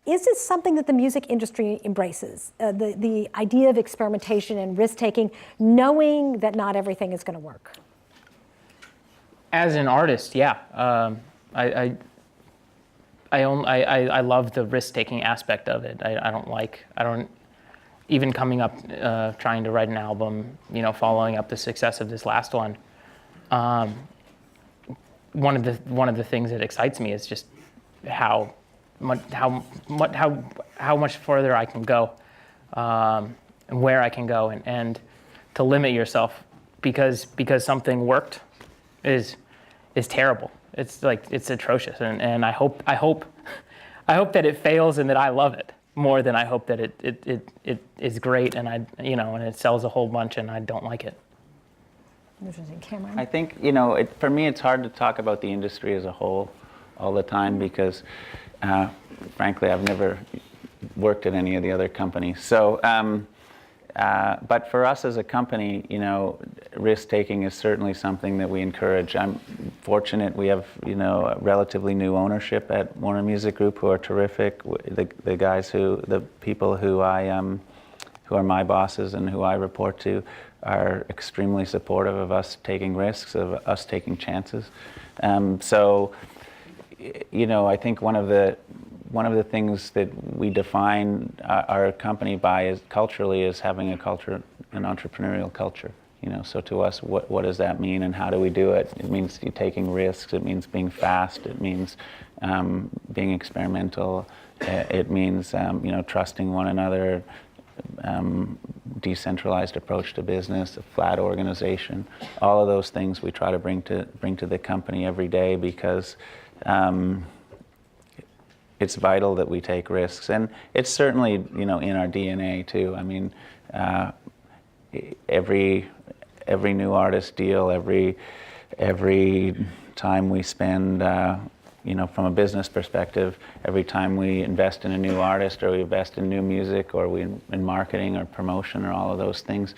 Is this something that the music industry embraces? The idea of experimentation and risk-taking, knowing that not everything is going to work? As an artist, yeah. I love the risk-taking aspect of it. I don't, even coming up, trying to write an album, following up the success of this last one. One of the things that excites me is just how much further I can go, and where I can go, and to limit yourself because something worked is terrible. It's atrocious, and I hope that it fails and that I love it more than I hope that it is great and and it sells a whole bunch and I don't like it. Interesting. Cameron? I think, for me, it's hard to talk about the industry as a whole all the time because, frankly, I've never worked at any of the other companies. So, but for us as a company, risk-taking is certainly something that we encourage. I'm fortunate we have, a relatively new ownership at Warner Music Group who are terrific. The people who are my bosses and who I report to are extremely supportive of us taking risks, of us taking chances. So, I think one of the things that we define our company by is culturally is having an entrepreneurial culture. So to us, what does that mean and how do we do it? It means taking risks. It means being fast. It means being experimental. It means trusting one another. Decentralized approach to business, a flat organization. All of those things we try to bring to the company every day because it's vital that we take risks, and it's certainly in our DNA too. I mean, every new artist deal, every time we spend, from a business perspective, every time we invest in a new artist or we invest in new music or in marketing or promotion or all of those things,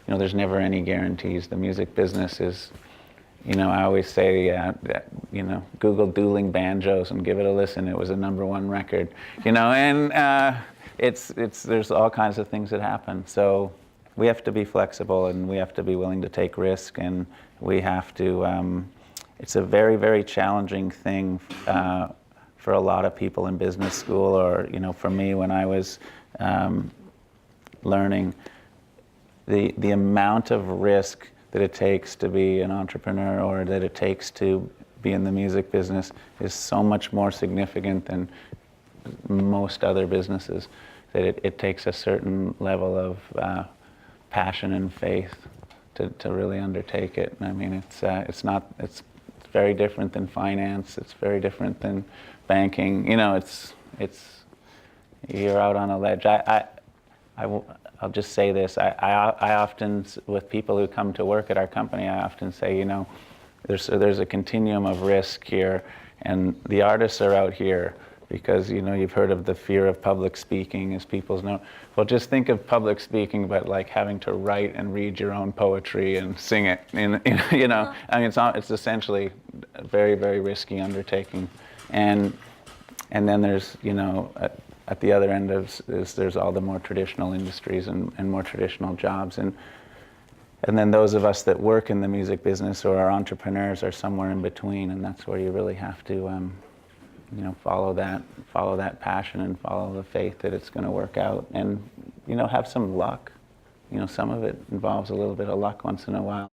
there's never any guarantees. The music business is, I always say, Google dueling banjos and give it a listen. It was a #1 record, and there's all kinds of things that happen. So we have to be flexible and we have to be willing to take risk, and we have to. It's a very, very challenging thing for a lot of people in business school, or for me when I was learning. The amount of risk that it takes to be an entrepreneur or that it takes to be in the music business is so much more significant than most other businesses, that it takes a certain level of passion and faith to really undertake it. I mean, it's very different than finance. It's very different than banking. You're out on a ledge. I'll just say this. I often, with people who come to work at our company, I often say, there's a continuum of risk here, and the artists are out here because, you've heard of the fear of public speaking, as people know. Well, just think of public speaking, but like having to write and read your own poetry and sing it. I mean, it's essentially a very, very risky undertaking. And then there's, at the other end there's all the more traditional industries and more traditional jobs, and then those of us that work in the music business or are entrepreneurs are somewhere in between, and that's where you really have to follow that passion and follow the faith that it's going to work out, and have some luck. Some of it involves a little bit of luck once in a while.